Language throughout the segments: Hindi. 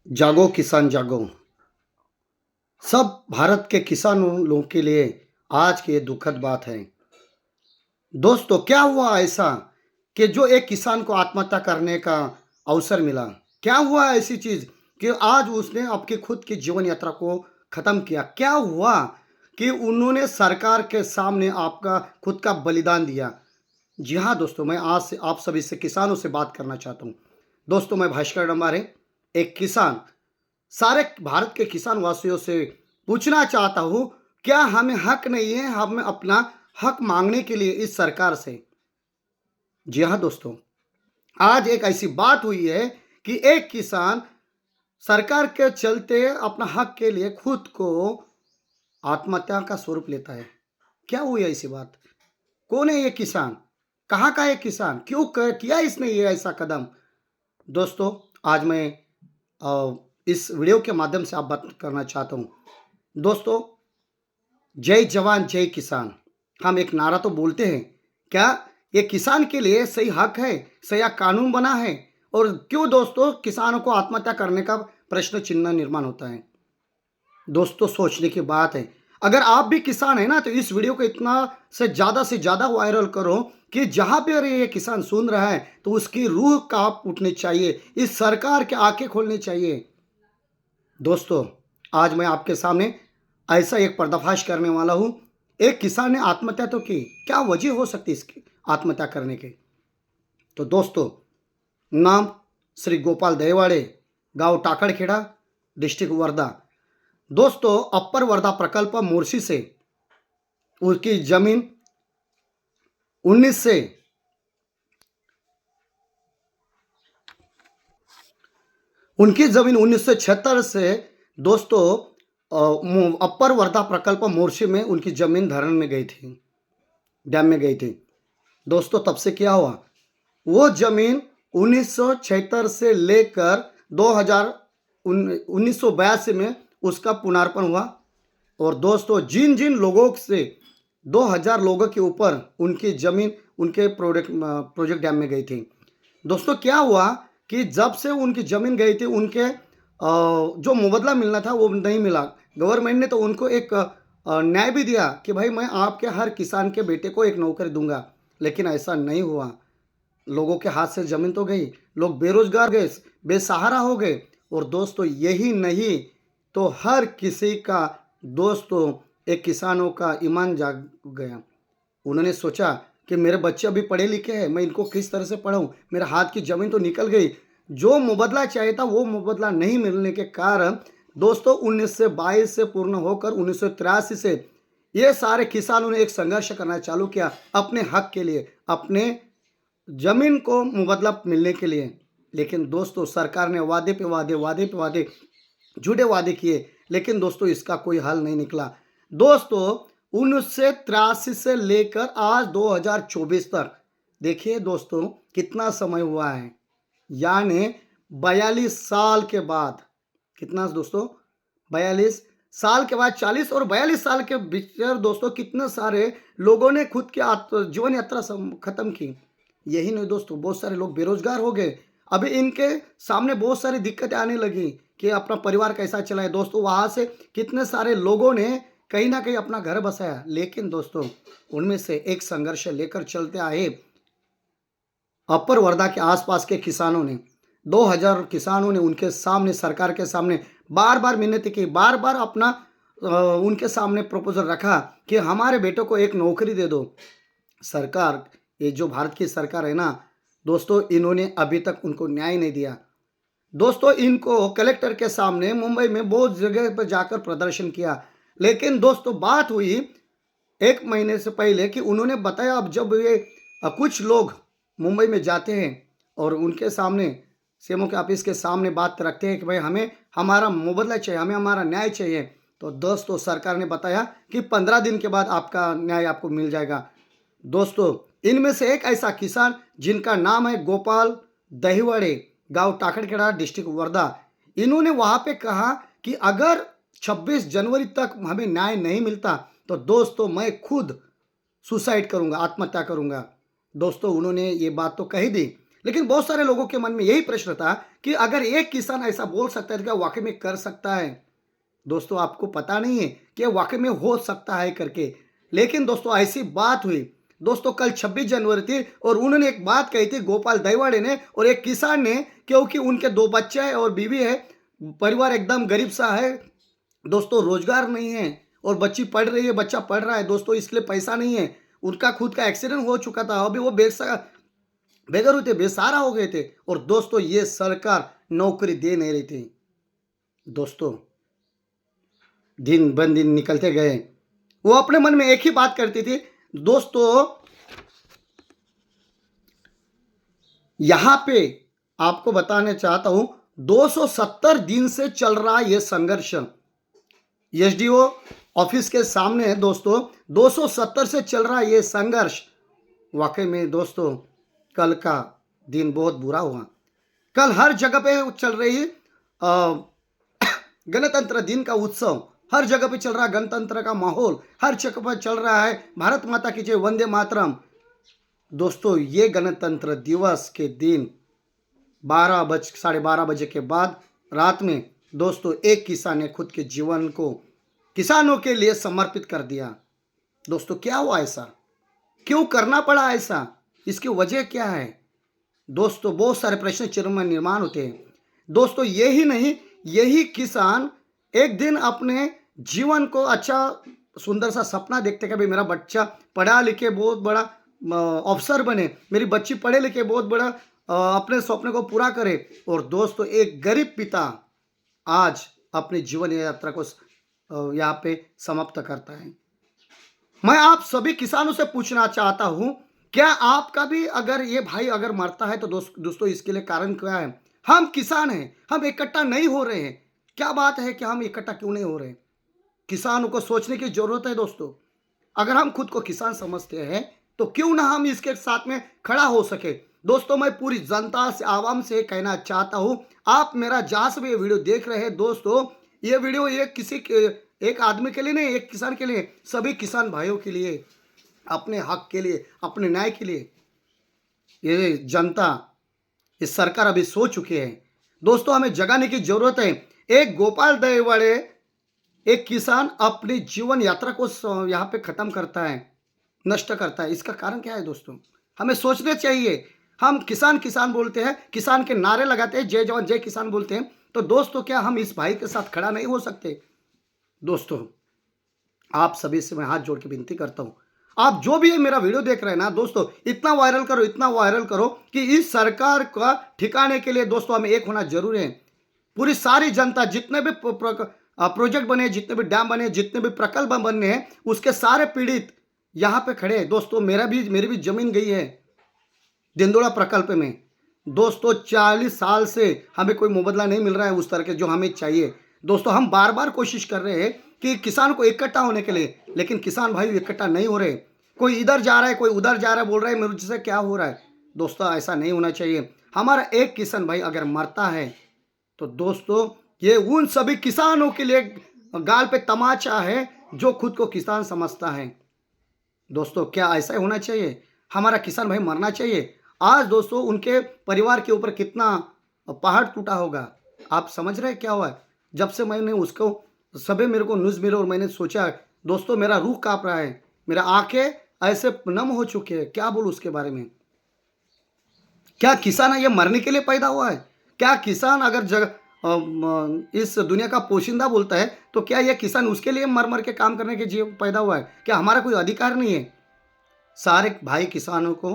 जागो किसान जागो। सब भारत के किसानों लोगों के लिए आज की ये दुखद बात है। दोस्तों, क्या हुआ ऐसा कि जो एक किसान को आत्महत्या करने का अवसर मिला? क्या हुआ ऐसी चीज़ कि आज उसने आपकी खुद की जीवन यात्रा को ख़त्म किया? क्या हुआ कि उन्होंने सरकार के सामने आपका खुद का बलिदान दिया? जी हाँ दोस्तों, मैं आज से आप सभी से किसानों से बात करना चाहता हूँ। दोस्तों, मैं भास्कर डंबारे, एक किसान, सारे भारत के किसान वासियों से पूछना चाहता हूँ, क्या हमें हक नहीं है हम अपना हक मांगने के लिए इस सरकार से? जी हाँ दोस्तों, आज एक ऐसी बात हुई है कि एक किसान सरकार के चलते अपना हक के लिए खुद को आत्महत्या का स्वरूप लेता है। क्या हुई ऐसी बात? कौन है ये किसान? कहाँ का ये किसान? क्यों किया इसने ये ऐसा कदम? दोस्तों, आज मैं इस वीडियो के माध्यम से आप बात करना चाहता हूँ। दोस्तों, जय जवान जय किसान, हम एक नारा तो बोलते हैं। क्या ये किसान के लिए सही हक है, सही कानून बना है? और क्यों दोस्तों किसानों को आत्महत्या करने का प्रश्न चिन्ह निर्माण होता है? दोस्तों, सोचने की बात है। अगर आप भी किसान हैं ना, तो इस वीडियो को इतना से ज़्यादा वायरल करो कि जहाँ पे अरे ये किसान सुन रहा है तो उसकी रूह काँप उठनी चाहिए, इस सरकार की आँखें खोलनी चाहिए। दोस्तों, आज मैं आपके सामने ऐसा एक पर्दाफाश करने वाला हूँ। एक किसान ने आत्महत्या तो की, क्या वजह हो सकती है इसकी आत्महत्या करने की? तो दोस्तों, नाम श्री गोपाल दहीवाड़े, गांव टाकड़खेड़ा, डिस्ट्रिक्ट वर्धा। दोस्तों, अपर वर्धा प्रकल्प मोर्शी से उसकी जमीन 19 से उनकी ज़मीन 1976 से दोस्तों अपर वर्धा प्रकल्प मोर्शी में उनकी ज़मीन धरण में गई थी, डैम में गई थी। दोस्तों, तब से क्या हुआ? वो ज़मीन 1976 से लेकर 2000 1982 में उसका पुनर्पण हुआ। और दोस्तों, जिन जिन लोगों से 2000 लोगों के ऊपर उनकी ज़मीन उनके प्रोजेक्ट डैम में गई थी। दोस्तों, क्या हुआ कि जब से उनकी ज़मीन गई थी, उनके जो मुबदला मिलना था वो नहीं मिला। गवर्नमेंट ने तो उनको एक न्याय भी दिया कि भाई मैं आपके हर किसान के बेटे को एक नौकरी दूंगा, लेकिन ऐसा नहीं हुआ। लोगों के हाथ से ज़मीन तो गई, लोग बेरोजगार गए, बेसहारा हो गए। और दोस्तों, यही नहीं तो हर किसी का दोस्तों एक किसानों का ईमान जाग गया। उन्होंने सोचा कि मेरे बच्चे अभी पढ़े लिखे हैं, मैं इनको किस तरह से पढ़ाऊँ? मेरे हाथ की ज़मीन तो निकल गई। जो मुबदला चाहिए था वो मुबदला नहीं मिलने के कारण दोस्तों 1922 से पूर्ण होकर 1983 से ये सारे किसानों ने एक संघर्ष करना चालू किया अपने हक के लिए, अपने ज़मीन को मुबदला मिलने के लिए। लेकिन दोस्तों, सरकार ने वादे पे वादे, झूठे वादे किए, लेकिन दोस्तों इसका कोई हल नहीं निकला। दोस्तों, 1983 से लेकर आज 2024 तक देखिए दोस्तों कितना समय हुआ है। यानी 42 साल के बाद, कितना दोस्तों? 42 साल के बाद 40 और 42 साल के भीतर दोस्तों कितने सारे लोगों ने खुद की जीवन यात्रा खत्म की। यही नहीं दोस्तों, बहुत सारे लोग बेरोजगार हो गए। अभी इनके सामने बहुत सारी दिक्कतें आने लगी कि अपना परिवार कैसा चलाए। दोस्तों, वहाँ से कितने सारे लोगों ने कहीं ना कहीं अपना घर बसाया, लेकिन दोस्तों उनमें से एक संघर्ष लेकर चलते आए अपर वर्धा के आसपास के किसानों ने। 2000 किसानों ने उनके सामने, सरकार के सामने बार बार मिन्नतें की, बार बार अपना उनके सामने प्रपोजल रखा कि हमारे बेटों को एक नौकरी दे दो। सरकार, ये जो भारत की सरकार है ना दोस्तों, इन्होंने अभी तक उनको न्याय नहीं दिया। दोस्तों, इनको कलेक्टर के सामने मुंबई में बहुत जगह पर जाकर प्रदर्शन किया, लेकिन दोस्तों बात हुई 1 महीने से पहले कि उन्होंने बताया, अब जब ये कुछ लोग मुंबई में जाते हैं और उनके सामने सीएमओ के ऑफिस के सामने बात रखते हैं कि भाई हमें हमारा मुबदला चाहिए, हमें हमारा न्याय चाहिए, तो दोस्तों सरकार ने बताया कि 15 दिन के बाद आपका न्याय आपको मिल जाएगा। दोस्तों, इनमें से एक ऐसा किसान जिनका नाम है गोपाल दहीवड़े, गांव टाकड़खेड़ा, डिस्ट्रिक्ट वर्धा। इन्होंने वहां पे कहा कि अगर 26 जनवरी तक हमें न्याय नहीं मिलता तो दोस्तों मैं खुद सुसाइड करूंगा, आत्महत्या करूंगा। दोस्तों, उन्होंने ये बात तो कही दी, लेकिन बहुत सारे लोगों के मन में यही प्रश्न था कि अगर एक किसान ऐसा बोल सकता है तो क्या वाकई में कर सकता है? दोस्तों आपको पता नहीं है कि ये वाकई में हो सकता है करके। लेकिन दोस्तों ऐसी बात हुई। दोस्तों कल 26 जनवरी थी और उन्होंने एक बात कही थी गोपाल दहीवाड़े ने और एक किसान ने, क्योंकि उनके 2 बच्चे हैं और बीवी है, परिवार एकदम गरीब सा है। दोस्तों रोजगार नहीं है और बच्ची पढ़ रही है, बच्चा पढ़ रहा है दोस्तों, इसके लिए पैसा नहीं है। उनका खुद का एक्सीडेंट हो चुका था, अभी वो बेघर हुए थे, बेसहारा हो गए थे और दोस्तों ये सरकार नौकरी दे नहीं रही थी। दोस्तों दिन ब दिन निकलते गए, वो अपने मन में एक ही बात करती थी। दोस्तों यहां पे आपको बताने चाहता हूं 270 दिन से चल रहा ये संघर्ष एसडीओ ऑफिस के सामने है। दोस्तों 270 से चल रहा ये संघर्ष। वाकई में दोस्तों कल का दिन बहुत बुरा हुआ। कल हर जगह पे चल रही गणतंत्र दिन का उत्सव, हर जगह पे चल रहा गणतंत्र का माहौल, हर जगह पर चल रहा है भारत माता की जय, वंदे मातरम। दोस्तों ये गणतंत्र दिवस के दिन 12 बजे के बाद रात में दोस्तों एक किसान ने खुद के जीवन को किसानों के लिए समर्पित कर दिया। दोस्तों क्या हुआ ऐसा? क्यों करना पड़ा ऐसा? इसकी वजह क्या है? दोस्तों बहुत सारे प्रश्न चिन्ह में निर्माण होते हैं। दोस्तों यही नहीं, यही किसान एक दिन अपने जीवन को अच्छा सुंदर सा सपना देखते कि भाई मेरा बच्चा पढ़ा लिखे बहुत बड़ा अफसर बने, मेरी बच्ची पढ़े लिखे बहुत बड़ा अपने सपने को पूरा करे। और दोस्तों एक गरीब पिता आज अपनी जीवन यात्रा को यहाँ पे समाप्त करता है। मैं आप सभी किसानों से पूछना चाहता हूं, क्या आपका भी अगर ये भाई अगर मरता है तो दोस्तों इसके लिए कारण क्या है? हम किसान हैं, हम इकट्ठा नहीं हो रहे हैं। क्या बात है कि हम इकट्ठा क्यों नहीं हो रहे? किसानों को सोचने की जरूरत है दोस्तों। अगर हम खुद को किसान समझते हैं तो क्यों ना हम इसके साथ में खड़ा हो सके। दोस्तों मैं पूरी जनता से, आवाम से कहना चाहता हूं, आप मेरा जहां से भी ये वीडियो देख रहे हैं दोस्तों, ये वीडियो ये किसी एक आदमी के लिए नहीं, एक किसान के लिए, सभी किसान भाइयों के लिए, अपने हक के लिए, अपने न्याय के लिए। ये जनता, ये सरकार अभी सो चुके हैं। दोस्तों हमें जगाने की जरूरत है। एक गोपाल दहीवाड़े, एक किसान अपनी जीवन यात्रा को यहाँ पे खत्म करता है, नष्ट करता है। इसका कारण क्या है दोस्तों? हमें सोचना चाहिए। हम किसान किसान बोलते हैं, किसान के नारे लगाते हैं, जय जवान जय किसान बोलते हैं, तो दोस्तों क्या हम इस भाई के साथ खड़ा नहीं हो सकते? दोस्तों आप सभी से मैं हाथ जोड़ के विनती करता हूं, आप जो भी है मेरा वीडियो देख रहे हैं ना दोस्तों, इतना वायरल करो, इतना वायरल करो कि इस सरकार का ठिकाने के लिए दोस्तों हमें एक होना जरूरी है। पूरी सारी जनता, जितने भी प्रोजेक्ट बने, जितने भी डैम बने, जितने भी प्रकल्प बनने हैं, उसके सारे पीड़ित यहाँ पे खड़े हैं। दोस्तों मेरी भी जमीन गई है दिंदोड़ा प्रकल्प में। दोस्तों 40 साल से हमें कोई मुबदला नहीं मिल रहा है उस तरह के जो हमें चाहिए। दोस्तों हम बार बार कोशिश कर रहे हैं कि किसान को इकट्ठा होने के लिए, लेकिन किसान भाई इकट्ठा नहीं हो रहे। कोई इधर जा रहा है, कोई उधर जा रहा है, बोल रहा है मुझसे क्या हो रहा है। दोस्तों ऐसा नहीं होना चाहिए। हमारा एक किसान भाई अगर मरता है तो दोस्तों ये उन सभी किसानों के लिए गाल पे तमाचा है जो खुद को किसान समझता है। दोस्तों क्या ऐसा ही होना चाहिए? हमारा किसान भाई मरना चाहिए? आज दोस्तों उनके परिवार के ऊपर कितना पहाड़ टूटा होगा, आप समझ रहे हैं क्या हुआ है? जब से मैंने उसको सभी मेरे को न्यूज़ मिले और मैंने सोचा दोस्तों मेरा रूह कांप रहा है, मेरा आंखें ऐसे नम हो चुके हैं, क्या बोलूं उसके बारे में। क्या किसान है ये मरने के लिए पैदा हुआ है? क्या किसान अगर इस दुनिया का पोशिंदा बोलता है तो क्या यह किसान उसके लिए मर मर के काम करने के जीव पैदा हुआ है? क्या हमारा कोई अधिकार नहीं है? सारे भाई किसानों को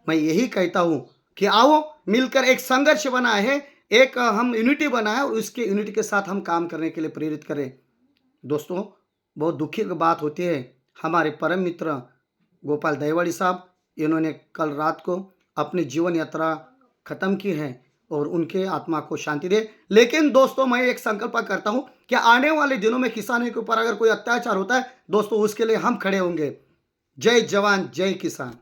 मैं यही कहता हूं कि आओ मिलकर एक संघर्ष बनाए है, एक हम यूनिटी बनाए और उसके यूनिटी के साथ हम काम करने के लिए प्रेरित करें। दोस्तों बहुत दुखी की बात होती है, हमारे परम मित्र गोपाल दहीवाड़ी साहब, इन्होंने कल रात को अपनी जीवन यात्रा खत्म की है और उनके आत्मा को शांति दे। लेकिन दोस्तों मैं एक संकल्प करता हूं कि आने वाले दिनों में किसानों के ऊपर अगर कोई अत्याचार होता है दोस्तों उसके लिए हम खड़े होंगे। जय जवान जय किसान।